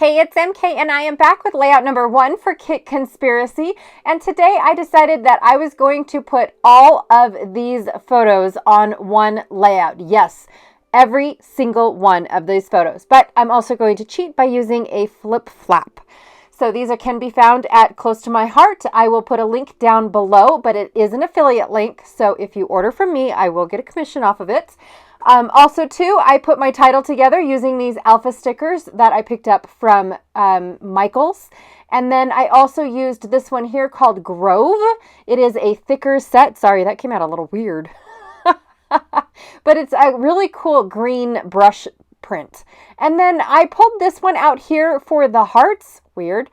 Hey, it's MK and I am back with layout number 1 for Kit Conspiracy. And today I decided that I was going to put all of these photos on one layout. Yes, every single one of these photos. But I'm also going to cheat by using a flip flap. So these can be found at Close to My Heart. I will put a link down below, but it is an affiliate link. So if you order from me, I will get a commission off of it. Also, too, I put my title together using these alpha stickers that I picked up from Michael's. And then I also used this one here called Grove. It is a thicker set. Sorry, that came out a little weird. But it's a really cool green brush print. And then I pulled this one out here for the hearts. Weird.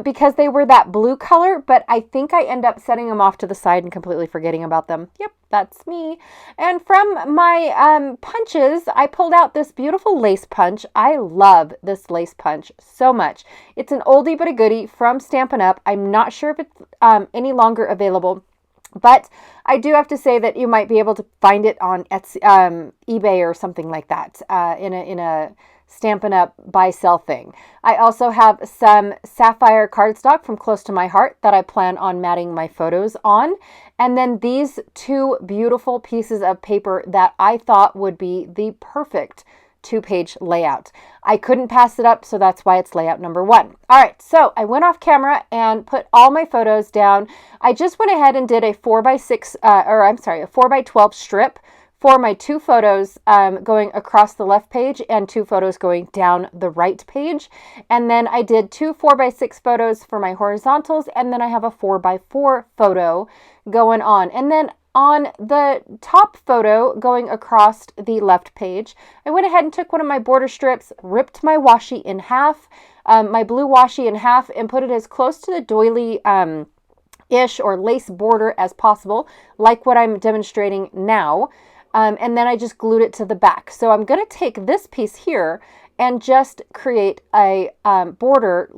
Because they were that blue color, but I think I end up setting them off to the side and completely forgetting about them. Yep, that's me. And from my punches, I pulled out this beautiful lace punch. I love this lace punch so much. It's an oldie but a goodie from Stampin' Up. I'm not sure if it's any longer available, but I do have to say that you might be able to find it on Etsy, eBay or something like that in a Stampin' Up buy sell thing. I also have some sapphire cardstock from Close to My Heart that I plan on matting my photos on. And then these two beautiful pieces of paper that I thought would be the perfect 2-page layout. I couldn't pass it up, so that's why it's layout number 1. All right, so I went off camera and put all my photos down. I just went ahead and did a 4x6, a 4x12 strip for my 2 photos going across the left page and 2 photos going down the right page. And then I did 2 4x6 photos for my horizontals, and then I have a 4x4 photo going on. And then on the top photo going across the left page, I went ahead and took one of my border strips, ripped my washi in half, my blue washi in half, and put it as close to the doily ish or lace border as possible, like what I'm demonstrating now. And then I just glued it to the back. So I'm going to take this piece here and just create a border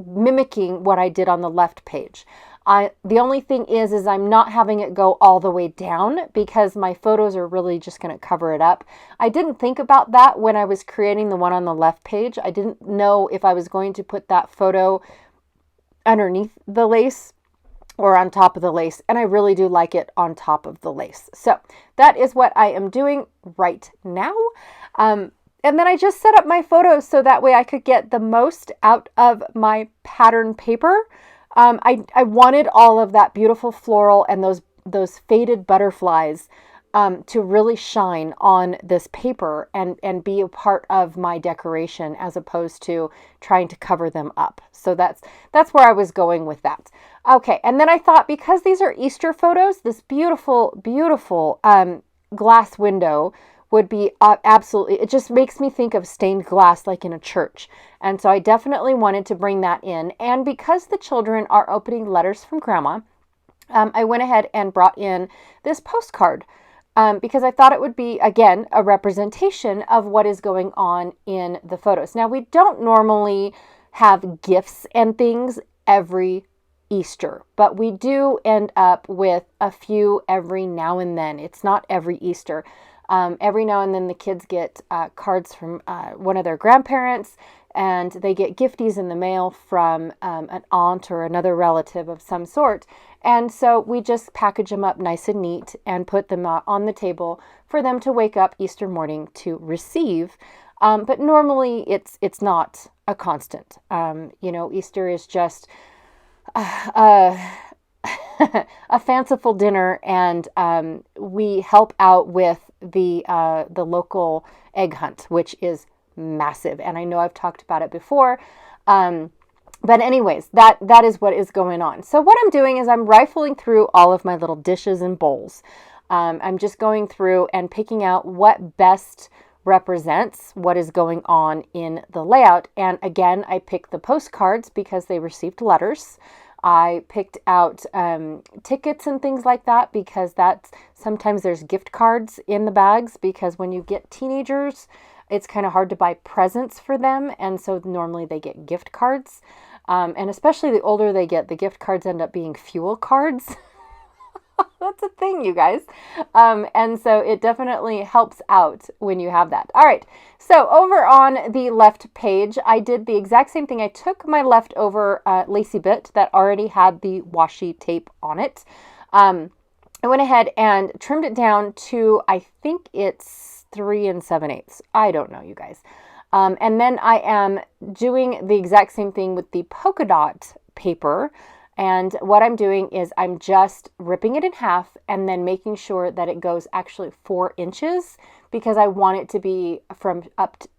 mimicking what I did on the left page. The only thing is I'm not having it go all the way down because my photos are really just going to cover it up. I didn't think about that when I was creating the one on the left page. I didn't know if I was going to put that photo underneath the lace or on top of the lace, and I really do like it on top of the lace. So that is what I am doing right now. And then I just set up my photos so that way I could get the most out of my pattern paper. I wanted all of that beautiful floral and those faded butterflies to really shine on this paper and be a part of my decoration as opposed to trying to cover them up. So that's where I was going with that. Okay, and then I thought because these are Easter photos, this beautiful, beautiful glass window would be absolutely, it just makes me think of stained glass like in a church. And so I definitely wanted to bring that in. And because the children are opening letters from Grandma, I went ahead and brought in this postcard. Because I thought it would be, again, a representation of what is going on in the photos. Now, we don't normally have gifts and things every Easter, but we do end up with a few every now and then. It's not every Easter. Every now and then the kids get cards from one of their grandparents, and they get gifties in the mail from an aunt or another relative of some sort. And so we just package them up nice and neat and put them on the table for them to wake up Easter morning to receive. But normally it's not a constant. Easter is just a fanciful dinner, and we help out with the local egg hunt, which is massive. And I know I've talked about it before. But anyways, that is what is going on. So what I'm doing is I'm rifling through all of my little dishes and bowls. I'm just going through and picking out what best represents what is going on in the layout. And again, I picked the postcards because they received letters. I picked out tickets and things like that because sometimes there's gift cards in the bags, because when you get teenagers, it's kind of hard to buy presents for them. And so normally they get gift cards. And especially the older they get, the gift cards end up being fuel cards. That's a thing, you guys. And so it definitely helps out when you have that. All right. So over on the left page, I did the exact same thing. I took my leftover lacy bit that already had the washi tape on it. I went ahead and trimmed it down to, I think it's 3 7/8. I don't know, you guys. And then I am doing the exact same thing with the polka dot paper. And what I'm doing is I'm just ripping it in half and then making sure that it goes actually 4 inches, because I want it to be from up to,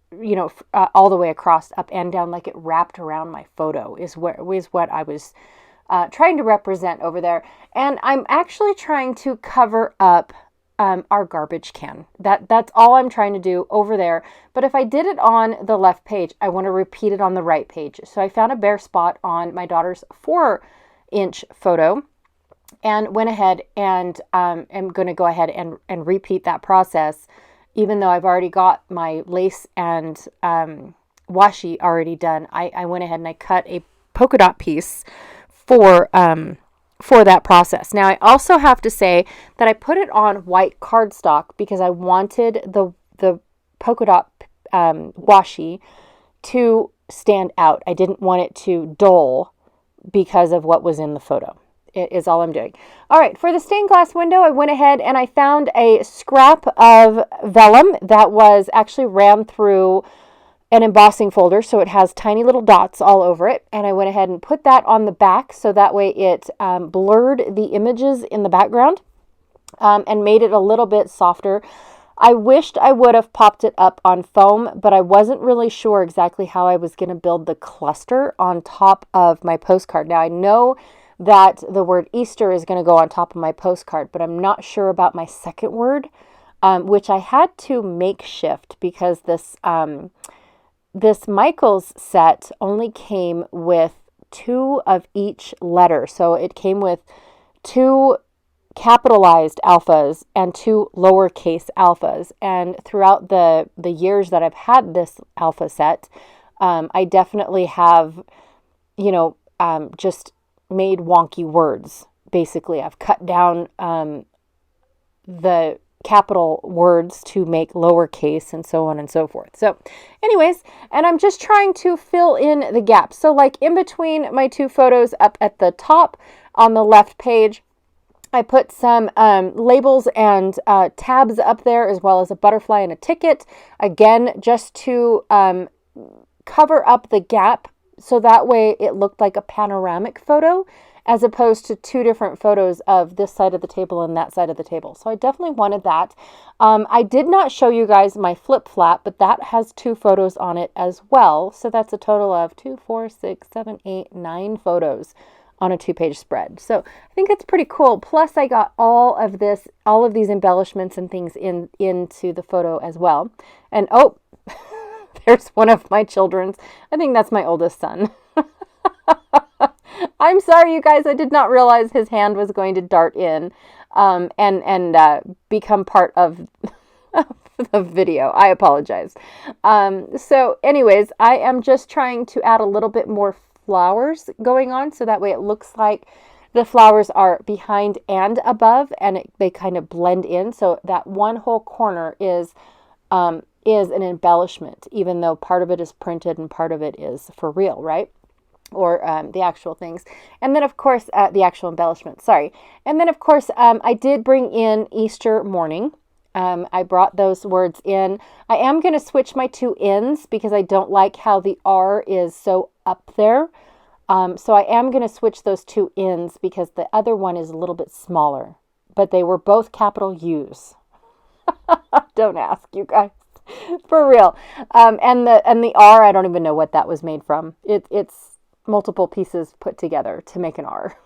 all the way across, up and down, like it wrapped around my photo is what I was trying to represent over there. And I'm actually trying to cover up our garbage can. That's all I'm trying to do over there. But if I did it on the left page, I want to repeat it on the right page. So I found a bare spot on my daughter's 4-inch photo and went ahead and am going to go ahead and repeat that process, even though I've already got my lace and washi already done. I went ahead and I cut a polka dot piece for that process. Now, I also have to say that I put it on white cardstock because I wanted the polka dot washi to stand out. I didn't want it to dull because of what was in the photo. It is all I'm doing. All right, for the stained glass window, I went ahead and I found a scrap of vellum that was actually ran through an embossing folder, so it has tiny little dots all over it. And I went ahead and put that on the back so that way it blurred the images in the background and made it a little bit softer. I wished I would have popped it up on foam, but I wasn't really sure exactly how I was going to build the cluster on top of my postcard. Now, I know that the word Easter is going to go on top of my postcard, but I'm not sure about my second word, which I had to makeshift because this Michaels set only came with 2 of each letter. So it came with 2 capitalized alphas and 2 lowercase alphas. And throughout the years that I've had this alpha set, I definitely have, just made wonky words. Basically, I've cut down the capital words to make lowercase and so on and so forth. So anyways, and I'm just trying to fill in the gaps. So like in between my 2 photos up at the top on the left page, I put some labels and tabs up there, as well as a butterfly and a ticket. Again, just to cover up the gap so that way it looked like a panoramic photo, as opposed to 2 different photos of this side of the table and that side of the table. So I definitely wanted that. I did not show you guys my flip flap, but that has 2 photos on it as well. So that's a total of 2, 4, 6, 7, 8, 9 photos on a 2-page spread. So I think that's pretty cool. Plus I got all of these embellishments and things into the photo as well. And oh, there's one of my children's. I think that's my oldest son. I'm sorry, you guys. I did not realize his hand was going to dart in and become part of the video. I apologize. So anyways, I am just trying to add a little bit more flowers going on, so that way it looks like the flowers are behind and above, and they kind of blend in. So that one whole corner is an embellishment, even though part of it is printed and part of it is for real, right? Or the actual things. And then, of course, the actual embellishment, sorry. And then, of course, I did bring in Easter morning. I brought those words in. I am going to switch my 2 ends because I don't like how the R is so up there. So I am going to switch those 2 ends because the other one is a little bit smaller. But they were both capital U's. Don't ask, you guys. For real. And the R, I don't even know what that was made from. It's multiple pieces put together to make an R.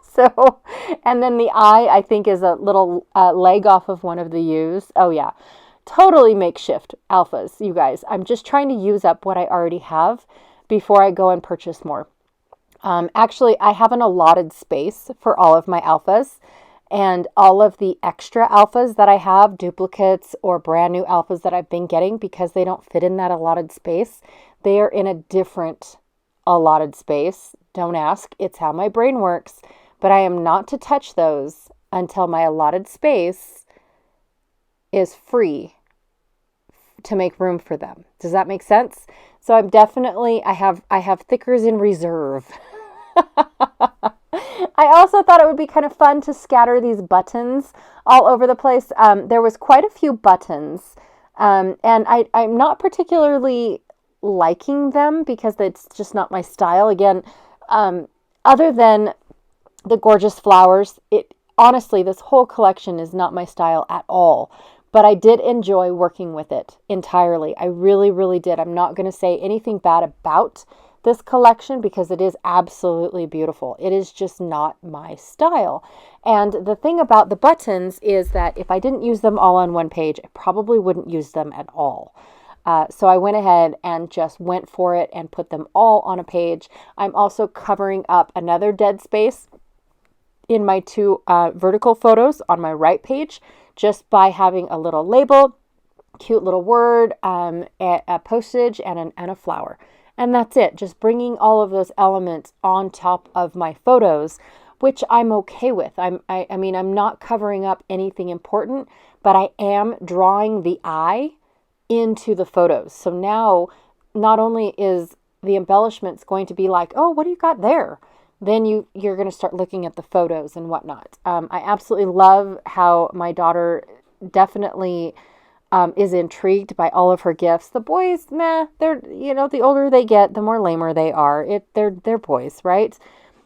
So, and then the I think is a little leg off of one of the U's. Oh yeah, totally makeshift alphas, you guys. I'm just trying to use up what I already have before I go and purchase more. Actually, I have an allotted space for all of my alphas, and all of the extra alphas that I have, duplicates or brand new alphas that I've been getting, because they don't fit in that allotted space, they are in a different allotted space. Don't ask. It's how my brain works. But I am not to touch those until my allotted space is free to make room for them. Does that make sense? So I'm definitely, I have thickers in reserve. I also thought it would be kind of fun to scatter these buttons all over the place. There was quite a few buttons, and I'm not particularly liking them because it's just not my style. Again, other than the gorgeous flowers, honestly, this whole collection is not my style at all. But I did enjoy working with it entirely. I really, really did. I'm not going to say anything bad about this collection because it is absolutely beautiful. It is just not my style. And the thing about the buttons is that if I didn't use them all on one page, I probably wouldn't use them at all. So I went ahead and just went for it and put them all on a page. I'm also covering up another dead space in my two vertical photos on my right page, just by having a little label, cute little word, a postage, and a flower. And that's it. Just bringing all of those elements on top of my photos, which I'm okay with. I mean, I'm not covering up anything important, but I am drawing the eye into the photos. So now, not only is the embellishments going to be like, oh, what do you got there? Then you're going to start looking at the photos and whatnot. I absolutely love how my daughter definitely is intrigued by all of her gifts. The boys, they're, the older they get, the more lamer they are. They're boys, right?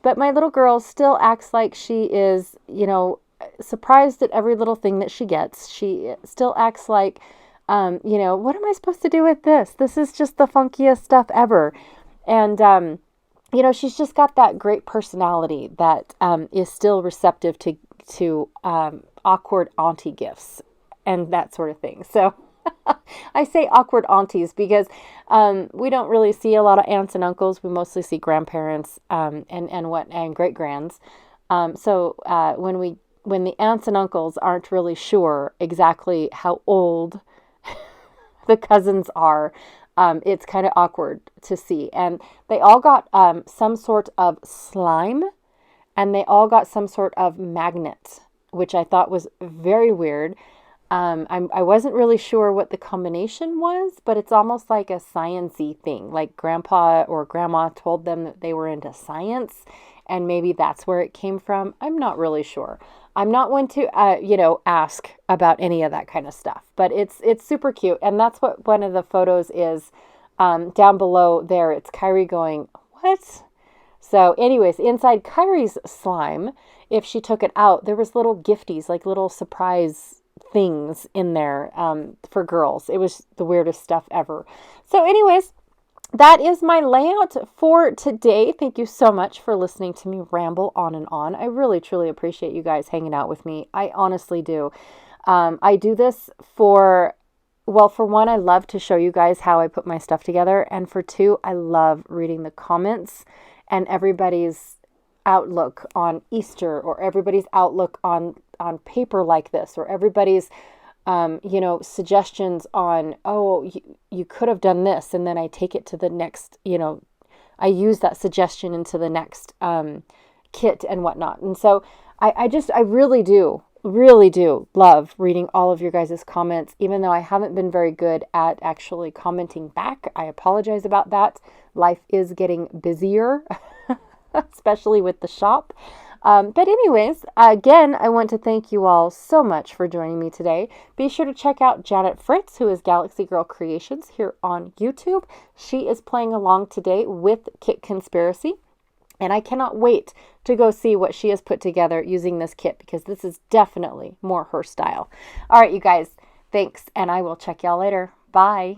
But my little girl still acts like she is, surprised at every little thing that she gets. She still acts like, what am I supposed to do with this? This is just the funkiest stuff ever. And, she's just got that great personality that is still receptive to awkward auntie gifts and that sort of thing. So I say awkward aunties because we don't really see a lot of aunts and uncles. We mostly see grandparents and great grands. So when the aunts and uncles aren't really sure exactly how old the cousins are, it's kind of awkward to see. And they all got some sort of slime, and they all got some sort of magnet, which I thought was very weird. I wasn't really sure what the combination was, but it's almost like a science-y thing. Like grandpa or grandma told them that they were into science, and maybe that's where it came from. I'm not really sure. I'm not one to, ask about any of that kind of stuff, but it's super cute. And that's what one of the photos is down below there. It's Kyrie going, what? So anyways, inside Kyrie's slime, if she took it out, there was little gifties, like little surprise things in there for girls. It was the weirdest stuff ever. So anyways, that is my layout for today. Thank you so much for listening to me ramble on and on. I really, truly appreciate you guys hanging out with me. I honestly do. I do this for one, I love to show you guys how I put my stuff together. And for two, I love reading the comments and everybody's outlook on Easter, or everybody's outlook on paper like this, or everybody's suggestions on, you could have done this. And then I take it to the next, I use that suggestion into the next kit and whatnot. And so I really do love reading all of your guys' comments, even though I haven't been very good at actually commenting back. I apologize about that. Life is getting busier, especially with the shop. But anyways, again, I want to thank you all so much for joining me today. Be sure to check out Janet Fritz, who is Galaxy Girl Creations here on YouTube. She is playing along today with Kit Conspiracy, and I cannot wait to go see what she has put together using this kit, because this is definitely more her style. All right, you guys, thanks, and I will check y'all later. Bye.